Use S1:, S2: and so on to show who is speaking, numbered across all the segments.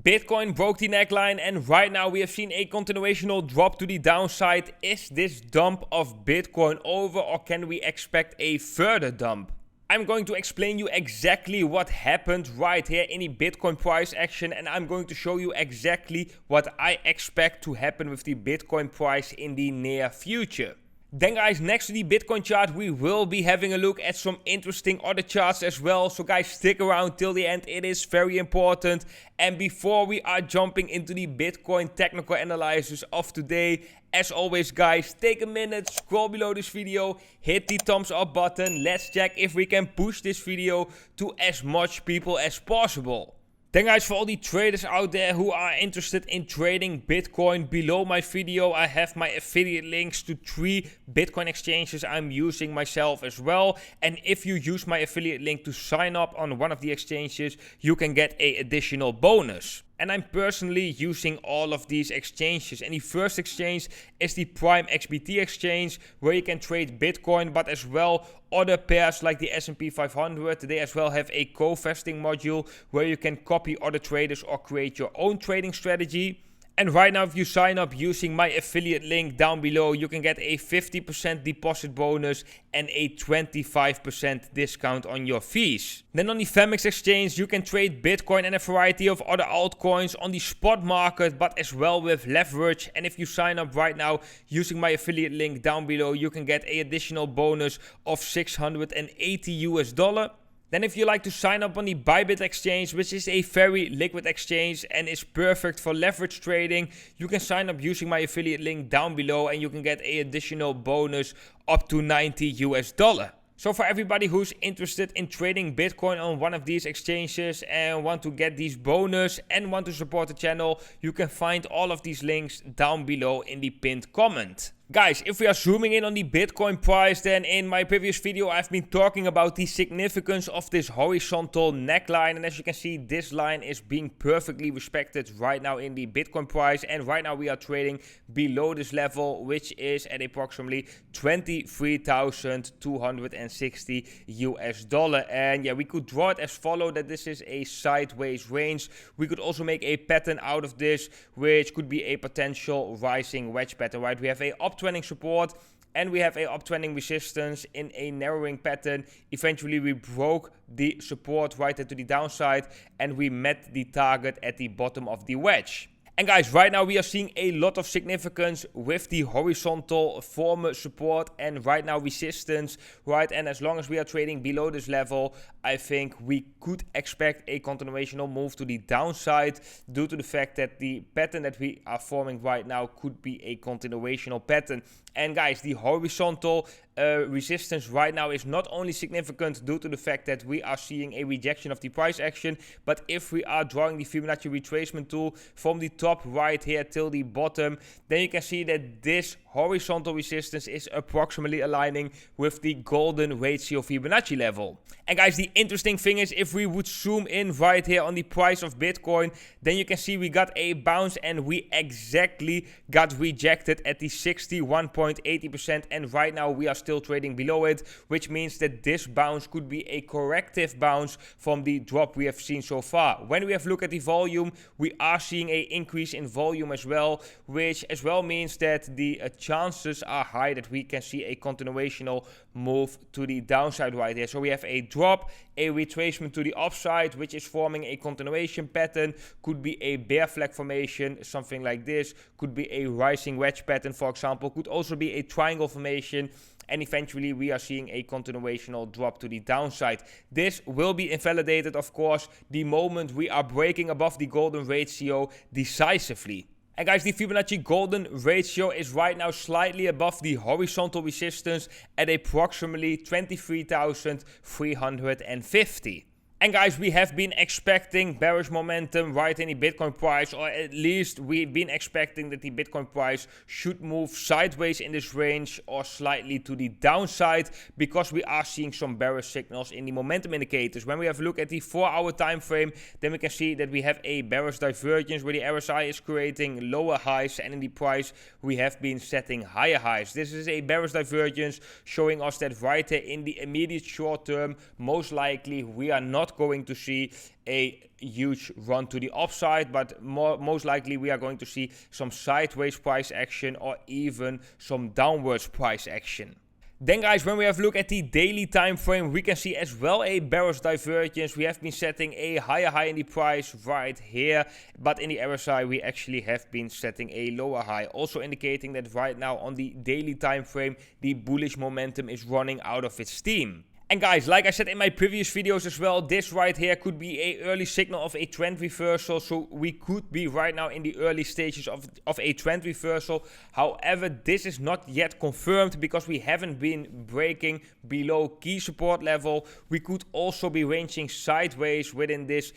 S1: Bitcoin broke the neckline and right now we have seen a continuational drop to the downside. Is this dump of Bitcoin over or can we expect a further dump? I'm going to explain you exactly what happened right here in the Bitcoin price action, and I'm going to show you exactly what I expect to happen with the Bitcoin price in the near future. Then guys, next to the Bitcoin chart, we will be having a look at some interesting other charts as well. So guys, stick around till the end. It is very important. And before we are jumping into the Bitcoin technical analysis of today, as always guys, take a minute, scroll below this video, hit the thumbs up button. Let's check if we can push this video to as much people as possible. Then guys, for all the traders out there who are interested in trading Bitcoin, below my video I have my affiliate links to 3 Bitcoin exchanges I'm using myself as well. And if you use my affiliate link to sign up on one of the exchanges, you can get an additional bonus. And I'm personally using all of these exchanges. And the first exchange is the Prime XBT exchange, where you can trade Bitcoin, but as well other pairs like the S&P 500. They as well have a co-vesting module where you can copy other traders or create your own trading strategy. And right now, if you sign up using my affiliate link down below, you can get a 50% deposit bonus and a 25% discount on your fees. Then on the Femex exchange, you can trade Bitcoin and a variety of other altcoins on the spot market, but as well with leverage. And if you sign up right now using my affiliate link down below, you can get an additional bonus of $680. Then if you like to sign up on the Bybit exchange, which is a very liquid exchange and is perfect for leverage trading, you can sign up using my affiliate link down below and you can get an additional bonus up to $90. So for everybody who's interested in trading Bitcoin on one of these exchanges and want to get these bonus and want to support the channel, you can find all of these links down below in the pinned comment. Guys, if we are zooming in on the Bitcoin price, then in my previous video I've been talking about the significance of this horizontal neckline, and as you can see, this line is being perfectly respected right now in the Bitcoin price, and right now we are trading below this level, which is at approximately $23,260. And yeah, we could draw it as follow, that this is a sideways range. We could also make a pattern out of this, which could be a potential rising wedge pattern, right? We have a uptrending support and we have a uptrending resistance in a narrowing pattern. Eventually we broke the support right into the downside and we met the target at the bottom of the wedge. And guys, right now we are seeing a lot of significance with the horizontal former support and right now resistance, right? And as long as we are trading below this level, I think we could expect a continuational move to the downside due to the fact that the pattern that we are forming right now could be a continuational pattern. And guys, the horizontal resistance right now is not only significant due to the fact that we are seeing a rejection of the price action, but if we are drawing the Fibonacci retracement tool from the top right here till the bottom, then you can see that this horizontal resistance is approximately aligning with the golden ratio Fibonacci level. And guys, the interesting thing is, if we would zoom in right here on the price of Bitcoin, then you can see we got a bounce and we exactly got rejected at the 61.80%, and right now we are still trading below it, which means that this bounce could be a corrective bounce from the drop we have seen so far. When we have a look at the volume, we are seeing an increase in volume as well, which as well means that the chances are high that we can see a continuational move to the downside right here. So we have a drop, a retracement to the upside, which is forming a continuation pattern, could be a bear flag formation, something like this, could be a rising wedge pattern, for example, could also be a triangle formation, and eventually we are seeing a continuational drop to the downside. This will be invalidated, of course, the moment we are breaking above the golden ratio decisively. And guys, the Fibonacci golden ratio is right now slightly above the horizontal resistance at approximately 23,350. And guys, we have been expecting bearish momentum right in the Bitcoin price, or at least we've been expecting that the Bitcoin price should move sideways in this range or slightly to the downside, because we are seeing some bearish signals in the momentum indicators. When we have a look at the 4-hour time frame, then we can see that we have a bearish divergence where the RSI is creating lower highs, and in the price we have been setting higher highs. This is a bearish divergence showing us that right there in the immediate short term, most likely we are not not going to see a huge run to the upside, but most likely we are going to see some sideways price action or even some downwards price action. Then guys, when we have a look at the daily time frame, we can see as well a bearish divergence. We have been setting a higher high in the price right here, but in the RSI we actually have been setting a lower high, also indicating that right now on the daily time frame the bullish momentum is running out of its steam. And guys, like I said in my previous videos as well, this right here could be an early signal of a trend reversal. So we could be right now in the early stages of a trend reversal. However, this is not yet confirmed because we haven't been breaking below key support level. We could also be ranging sideways within this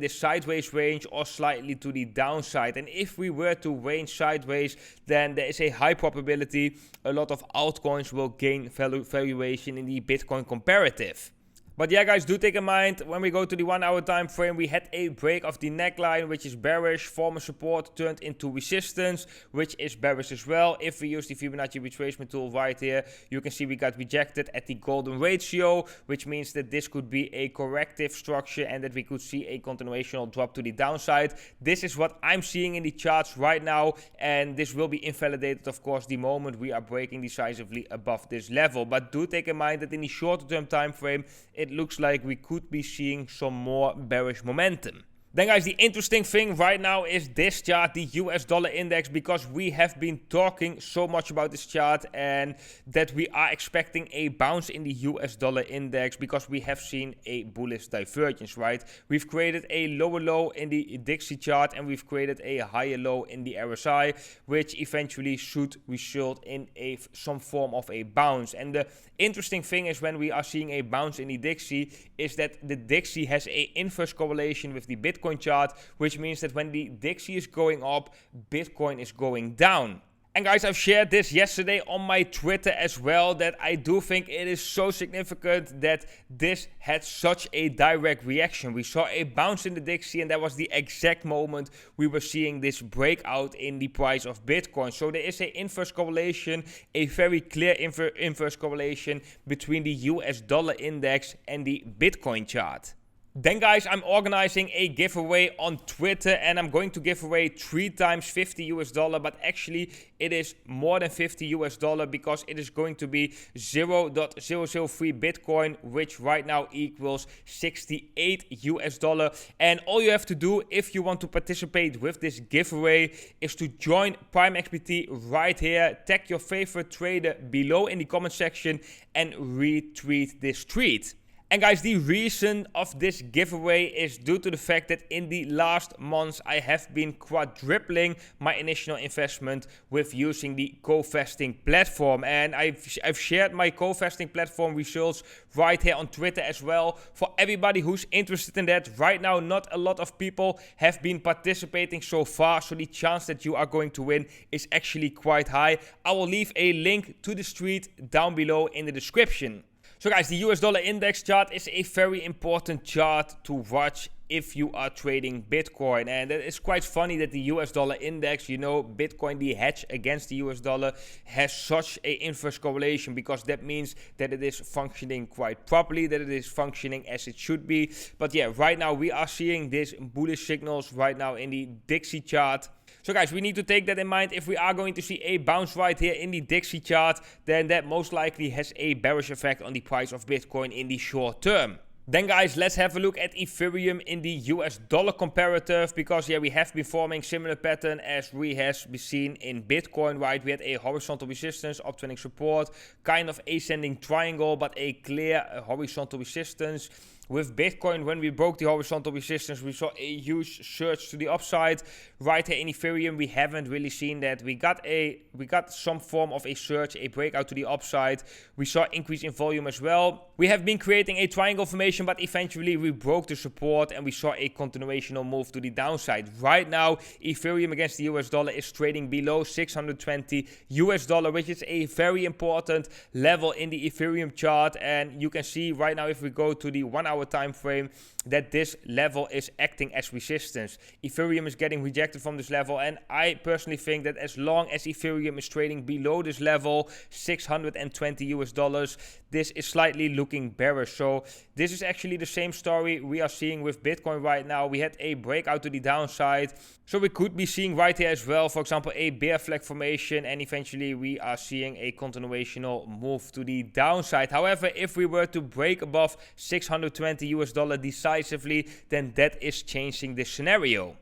S1: sideways range or slightly to the downside. And if we were to range sideways, then there is a high probability a lot of altcoins will gain valuation in the Bitcoin comparative. But yeah guys, do take in mind, when we go to the 1 hour time frame, we had a break of the neckline, which is bearish, former support turned into resistance, which is bearish as well. If we use the Fibonacci retracement tool right here, you can see we got rejected at the golden ratio, which means that this could be a corrective structure and that we could see a continuational drop to the downside. This is what I'm seeing in the charts right now, and this will be invalidated of course the moment we are breaking decisively above this level. But do take in mind that in the shorter term time frame, it looks like we could be seeing some more bearish momentum. Then guys, the interesting thing right now is this chart, the US dollar index, because we have been talking so much about this chart and that we are expecting a bounce in the US dollar index because we have seen a bullish divergence, right? We've created a lower low in the Dixie chart and we've created a higher low in the RSI, which eventually should result in some form of a bounce. And the interesting thing is when we are seeing a bounce in the Dixie is that the Dixie has a inverse correlation with the Bitcoin chart, which means that when the Dixie is going up, Bitcoin is going down. And guys, I've shared this yesterday on my Twitter as well, that I do think it is so significant that this had such a direct reaction. We saw a bounce in the Dixie and that was the exact moment we were seeing this breakout in the price of Bitcoin. So there is an inverse correlation, a very clear inverse correlation between the US dollar index and the Bitcoin chart. Then guys, I'm organizing a giveaway on Twitter and I'm going to give away 3 times 50 US dollar, but actually it is more than 50 US dollar because it is going to be 0.003 Bitcoin, which right now equals 68 US dollar. And all you have to do if you want to participate with this giveaway is to join Prime XBT right here, tag your favorite trader below in the comment section and retweet this tweet. And guys, the reason of this giveaway is due to the fact that in the last months I have been quadrupling my initial investment with using the co-vesting platform. And I've shared my co-vesting platform results right here on Twitter as well. For everybody who's interested in that, right now not a lot of people have been participating so far, so the chance that you are going to win is actually quite high. I will leave a link to the street down below in the description. So guys, the US dollar index chart is a very important chart to watch if you are trading Bitcoin. And it's quite funny that the US dollar index, you know, Bitcoin, the hedge against the US dollar, has such an inverse correlation because that means that it is functioning quite properly, that it is functioning as it should be. But yeah, right now we are seeing these bullish signals right now in the Dixie chart. So guys, we need to take that in mind. If we are going to see a bounce right here in the Dixie chart, then that most likely has a bearish effect on the price of Bitcoin in the short term. Then guys, let's have a look at Ethereum in the US dollar comparative, because yeah, we have been forming similar pattern as we have seen in Bitcoin, right? We had a horizontal resistance, uptrending support, kind of ascending triangle, but a clear horizontal resistance. With Bitcoin, when we broke the horizontal resistance, we saw a huge surge to the upside. Right here in Ethereum, we haven't really seen that. We got some form of a surge, a breakout to the upside. We saw increase in volume as well. We have been creating a triangle formation, but eventually we broke the support and we saw a continuational move to the downside. Right now, Ethereum against the US dollar is trading below 620 US dollar, which is a very important level in the Ethereum chart. And you can see right now, if we go to the 1 hour time frame, that this level is acting as resistance. Ethereum is getting rejected from this level, and I personally think that as long as Ethereum is trading below this level, 620 US dollars, this is slightly looking bearish. So this is actually the same story we are seeing with Bitcoin right now. We had a breakout to the downside, so we could be seeing right here as well, for example, a bear flag formation, and eventually we are seeing a continuational move to the downside. However, if we were to break above $620 decisively, then that is changing the scenario.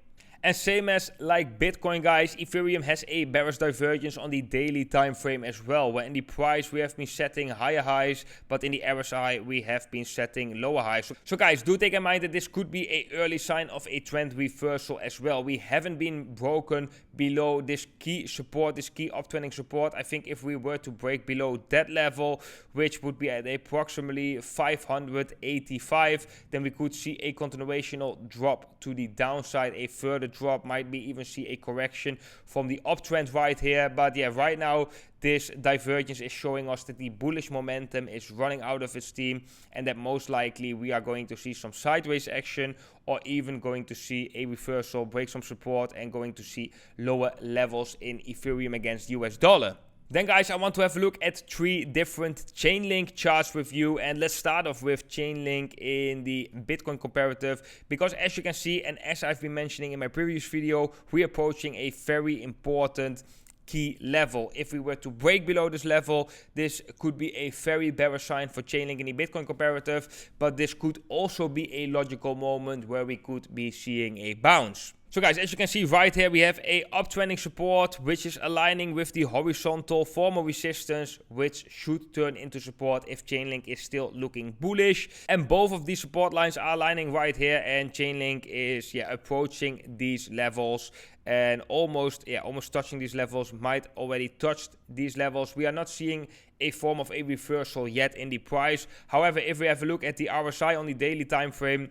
S1: And same as like Bitcoin, guys, Ethereum has a bearish divergence on the daily time frame as well, where in the price we have been setting higher highs, but in the RSI we have been setting lower highs. So guys, do take in mind that this could be an early sign of a trend reversal as well. We haven't been broken below this key support, this key uptrending support. I think if we were to break below that level, which would be at approximately 585, then we could see a continuational drop to the downside, a further drop, might be even see a correction from the uptrend right here. But yeah, right now this divergence is showing us that the bullish momentum is running out of its steam, and that most likely we are going to see some sideways action, or even going to see a reversal, break some support, and going to see lower levels in Ethereum against US dollar. Then guys, I want to have a look at 3 different Chainlink charts with you, and let's start off with Chainlink in the Bitcoin comparative, because as you can see, and as I've been mentioning in my previous video, we're approaching a very important key level. If we were to break below this level, this could be a very bearish sign for Chainlink in the Bitcoin comparative, but this could also be a logical moment where we could be seeing a bounce. So guys, as you can see right here, we have a uptrending support, which is aligning with the horizontal former resistance, which should turn into support if Chainlink is still looking bullish. And both of these support lines are aligning right here, and Chainlink is approaching these levels and almost touching these levels, might already touched these levels. We are not seeing a form of a reversal yet in the price. However, if we have a look at the RSI on the daily time frame,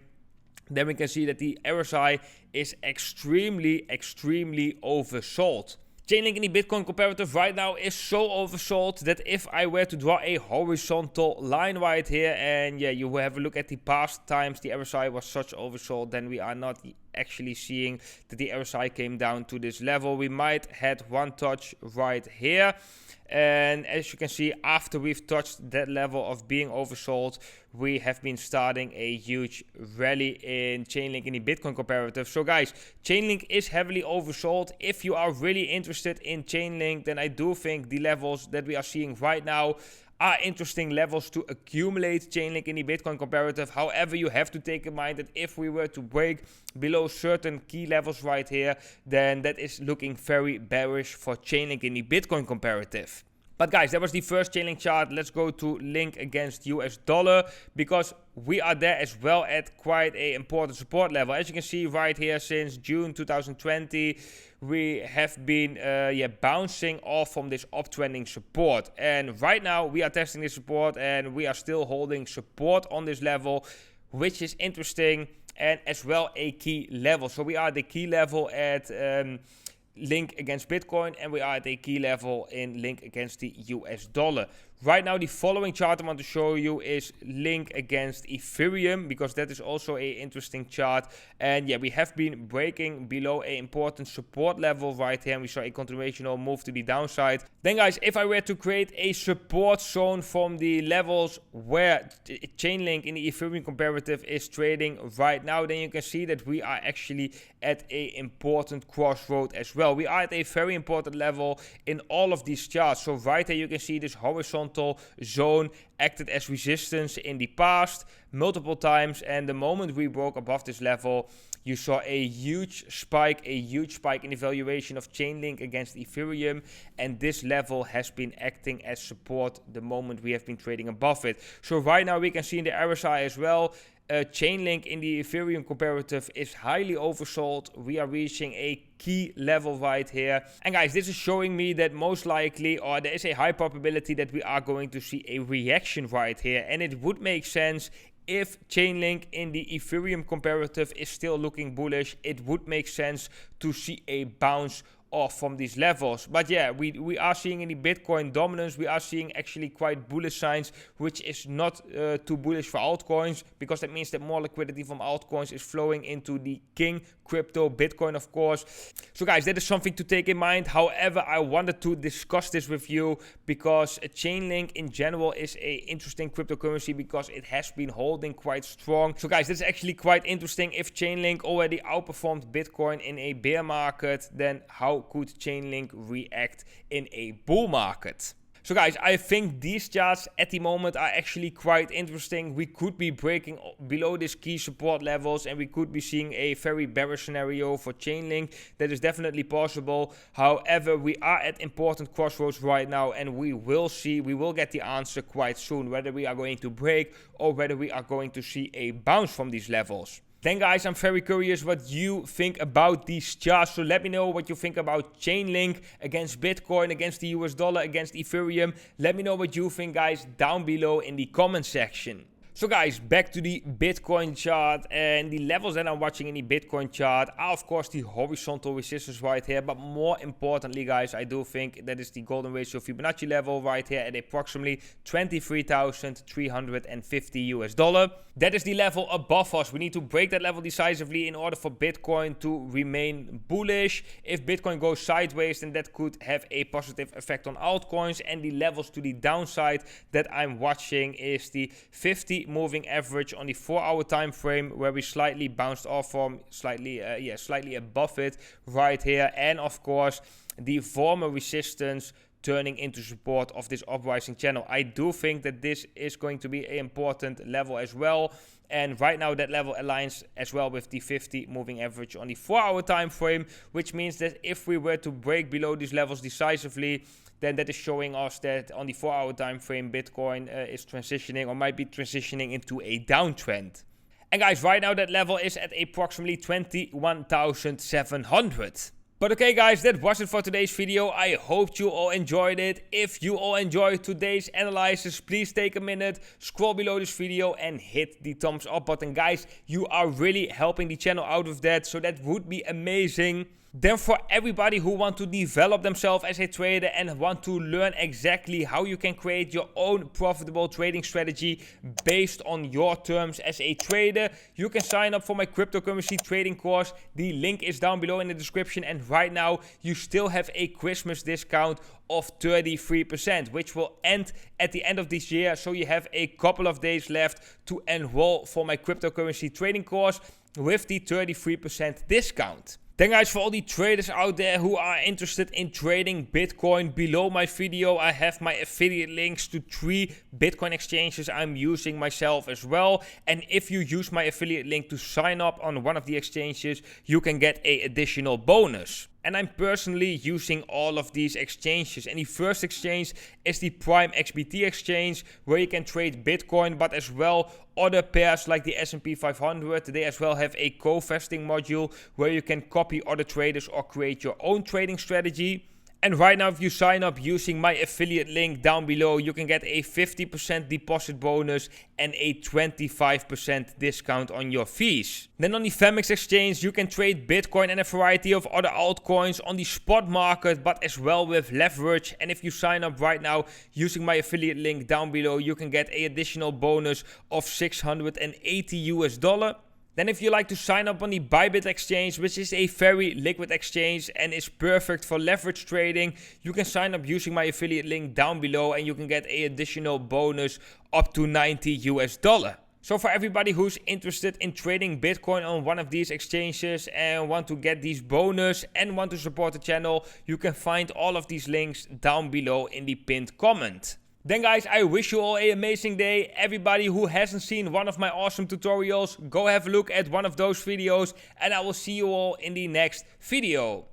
S1: then we can see that the RSI is extremely oversold. Chainlink in the Bitcoin comparative right now is so oversold that if I were to draw a horizontal line right here, and you will have a look at the past times the RSI was such oversold, then we are not actually seeing that the RSI came down to this level. We might had one touch right here. And as you can see, after we've touched that level of being oversold, we have been starting a huge rally in Chainlink in the Bitcoin comparative. So guys, Chainlink is heavily oversold. If you are really interested in Chainlink, then I do think the levels that we are seeing right now are interesting levels to accumulate Chainlink in the Bitcoin comparative. However, you have to take in mind that if we were to break below certain key levels right here, then that is looking very bearish for Chainlink in the Bitcoin comparative. But guys, that was the first Chainlink chart. Let's go to Link against US dollar, because we are there as well at quite an important support level. As you can see right here, since June 2020, we have been bouncing off from this uptrending support. And right now we are testing this support, and we are still holding support on this level, which is interesting, and as well a key level. So we are at the key level at Link against Bitcoin, and we are at a key level in Link against the US dollar. Right now, the following chart I want to show you is Link against Ethereum, because that is also an interesting chart. And we have been breaking below an important support level right here, and we saw a continuational move to the downside. Then guys, if I were to create a support zone from the levels where Chainlink in the Ethereum comparative is trading right now, then you can see that we are actually at an important crossroad as well. We are at a very important level in all of these charts. So right here you can see this horizontal zone acted as resistance in the past multiple times, and the moment we broke above this level, you saw a huge spike in the valuation of Chainlink against Ethereum, and this level has been acting as support the moment we have been trading above it. So right now we can see in the RSI as well, Chainlink in the Ethereum comparative is highly oversold. We are reaching a key level right here. And guys, this is showing me that most likely, or there is a high probability that we are going to see a reaction right here. And it would make sense if Chainlink in the Ethereum comparative is still looking bullish. It would make sense to see a bounce off from these levels. But yeah, we are seeing any Bitcoin dominance. We are seeing actually quite bullish signs, which is not too bullish for altcoins, because that means that more liquidity from altcoins is flowing into the king crypto, Bitcoin, of course. So guys, that is something to take in mind. However, I wanted to discuss this with you because Chainlink in general is a interesting cryptocurrency because it has been holding quite strong. So guys, this is actually quite interesting. If Chainlink already outperformed Bitcoin in a bear market, then how could Chainlink react in a bull market? So guys, I think these charts at the moment are actually quite interesting. We could be breaking below these key support levels and we could be seeing a very bearish scenario for Chainlink. That is definitely possible. However, we are at important crossroads right now and we will get the answer quite soon, whether we are going to break or whether we are going to see a bounce from these levels. Then guys, I'm very curious what you think about these charts. So let me know what you think about Chainlink against Bitcoin, against the US dollar, against Ethereum. Let me know what you think, guys, down below in the comment section. So guys, back to the Bitcoin chart, and the levels that I'm watching in the Bitcoin chart are of course the horizontal resistance right here, but more importantly guys, I do think that is the golden ratio Fibonacci level right here at approximately 23,350 US dollar. That is the level above us. We need to break that level decisively in order for Bitcoin to remain bullish. If Bitcoin goes sideways, then that could have a positive effect on altcoins, and the levels to the downside that I'm watching is the 50 moving average on the 4-hour time frame, where we slightly bounced off from, slightly above it right here, and of course the former resistance turning into support of this uprising channel. I do think that this is going to be an important level as well, and right now that level aligns as well with the 50 moving average on the 4-hour time frame, which means that if we were to break below these levels decisively, then that is showing us that on the 4-hour time frame Bitcoin is transitioning, or might be transitioning, into a downtrend. And guys, right now that level is at approximately 21,700. But okay guys, that was it for today's video. I hope you all enjoyed it. If you all enjoyed today's analysis, please take a minute, scroll below this video and hit the thumbs up button. Guys, you are really helping the channel out with that, so that would be amazing. Then for everybody who want to develop themselves as a trader and want to learn exactly how you can create your own profitable trading strategy based on your terms as a trader, you can sign up for my cryptocurrency trading course. The link is down below in the description, and right now you still have a Christmas discount of 33%, which will end at the end of this year. So you have a couple of days left to enroll for my cryptocurrency trading course with the 33% discount. Then guys, for all the traders out there who are interested in trading Bitcoin, below my video I have my affiliate links to 3 Bitcoin exchanges I'm using myself as well. And if you use my affiliate link to sign up on one of the exchanges, you can get an additional bonus. And I'm personally using all of these exchanges. And the first exchange is the Prime XBT exchange, where you can trade Bitcoin, but as well other pairs like the S&P 500. They as well have a co-vesting module where you can copy other traders or create your own trading strategy. And right now, if you sign up using my affiliate link down below, you can get a 50% deposit bonus and a 25% discount on your fees. Then on the Femix exchange, you can trade Bitcoin and a variety of other altcoins on the spot market, but as well with leverage. And if you sign up right now using my affiliate link down below, you can get an additional bonus of $680 US. Then if you like to sign up on the Bybit exchange, which is a very liquid exchange and is perfect for leverage trading, you can sign up using my affiliate link down below and you can get an additional bonus up to $90 US. So for everybody who's interested in trading Bitcoin on one of these exchanges and want to get these bonus and want to support the channel, you can find all of these links down below in the pinned comment. Then guys, I wish you all an amazing day. Everybody who hasn't seen one of my awesome tutorials, go have a look at one of those videos, and I will see you all in the next video.